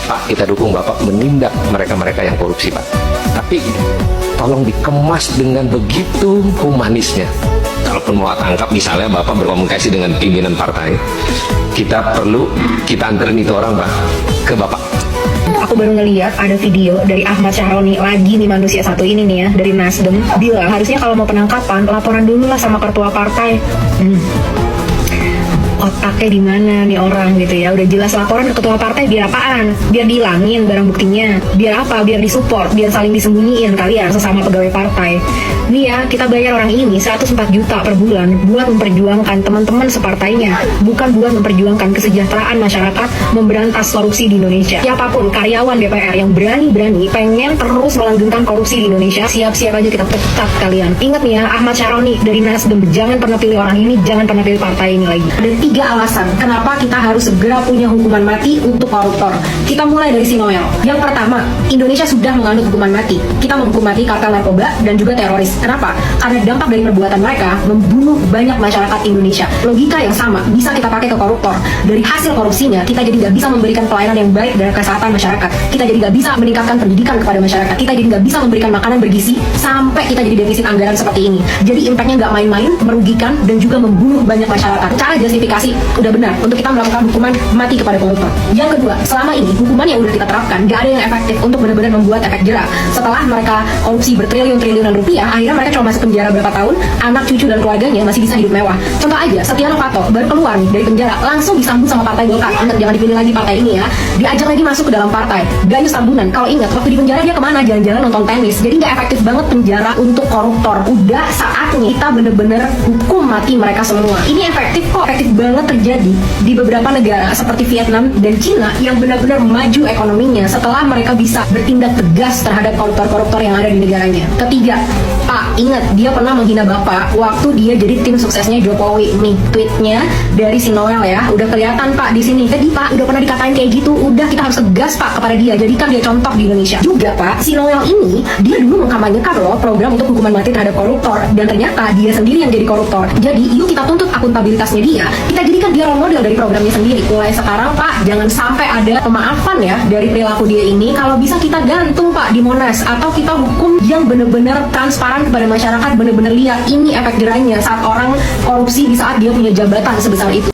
Pak, kita dukung Bapak menindak mereka-mereka yang korupsi, Pak. Tapi tolong dikemas dengan begitu humanisnya. Kalaupun mau tangkap, misalnya Bapak berkomunikasi dengan pimpinan partai, kita anterin itu orang, Pak, ke Bapak. Aku baru ngeliat ada video dari Ahmad Syahroni lagi nih, manusia satu ini nih ya, dari Nasdem, bilang harusnya kalau mau penangkapan laporan dulu lah sama ketua partai. Otaknya di mana nih orang gitu ya? Udah jelas laporan ke ketua partai biar apaan? Biar dihilangin barang buktinya. Biar apa? Biar disupport, biar saling disembunyiin kalian sesama pegawai partai. Nih ya, kita bayar orang ini 104 juta per bulan buat memperjuangkan teman-teman separtainya, bukan buat memperjuangkan kesejahteraan masyarakat, memberantas korupsi di Indonesia. Siapapun karyawan DPR yang berani-berani pengen terus melanggengkan korupsi di Indonesia, siap-siap aja kita pecat kalian. Ingat nih ya, Ahmad Syahroni dari Nasdem, jangan pernah pilih orang ini, jangan pernah pilih partai ini lagi. Ada 3 alasan kenapa kita harus segera punya hukuman mati untuk koruptor. Kita mulai dari si Noel. Yang pertama, Indonesia sudah menganut hukuman mati. Kita menghukum mati kartel narkoba dan juga teroris. Kenapa? Karena dampak dari perbuatan mereka membunuh banyak masyarakat Indonesia. Logika yang sama bisa kita pakai ke koruptor. Dari hasil korupsinya, kita jadi nggak bisa memberikan pelayanan yang baik dan kesehatan masyarakat. Kita jadi nggak bisa meningkatkan pendidikan kepada masyarakat. Kita jadi nggak bisa memberikan makanan bergizi sampai kita jadi defisit anggaran seperti ini. Jadi impactnya nggak main-main, merugikan dan juga membunuh banyak masyarakat. Cara justifikasi udah benar untuk kita melakukan hukuman mati kepada koruptor. Yang kedua, selama ini hukuman yang udah kita terapkan nggak ada yang efektif untuk benar-benar membuat efek jerah. Setelah mereka korupsi bertriliun-triliunan rupiah, akhirnya mereka cuma masuk penjara berapa tahun, anak cucu dan keluarganya masih bisa hidup mewah. Contoh aja, Setia Novanto baru keluar nih dari penjara, langsung disambut sama partai Golkar. Ingat, jangan dipilih lagi partai ini ya. Diajak lagi masuk ke dalam partai, gayus sambunan. Kalau ingat, waktu di penjara dia kemana? Jalan-jalan nonton tenis. Jadi nggak efektif banget penjara untuk koruptor. Udah saatnya kita bener-bener hukum mati mereka semua. Ini efektif kok, efektif banget terjadi di beberapa negara seperti Vietnam dan Cina yang benar-benar maju ekonominya setelah mereka bisa bertindak tegas terhadap koruptor-koruptor yang ada di negaranya. Ketiga, Pak, ingat dia pernah menghina Bapak waktu dia jadi tim suksesnya Jokowi. Nih tweetnya dari si Noel ya, udah kelihatan Pak di sini. Tadi Pak udah pernah dikatain kayak gitu, udah kita harus tegas Pak kepada dia. Jadikan dia contoh di Indonesia. Juga Pak, si Noel ini dia dulu mengkampanyekan loh program untuk hukuman mati terhadap koruptor dan ternyata dia sendiri yang jadi koruptor. Jadi yuk kita tuntut akuntabilitasnya dia. Kita jadikan dia role model dari programnya sendiri. Mulai sekarang Pak, jangan sampai ada pemaafan ya dari perilaku dia ini. Kalau bisa kita gantung Pak di Monas atau kita hukum yang benar-benar transparan kepada masyarakat, benar-benar lihat ini efek jerahnya saat orang korupsi di saat dia punya jabatan sebesar itu.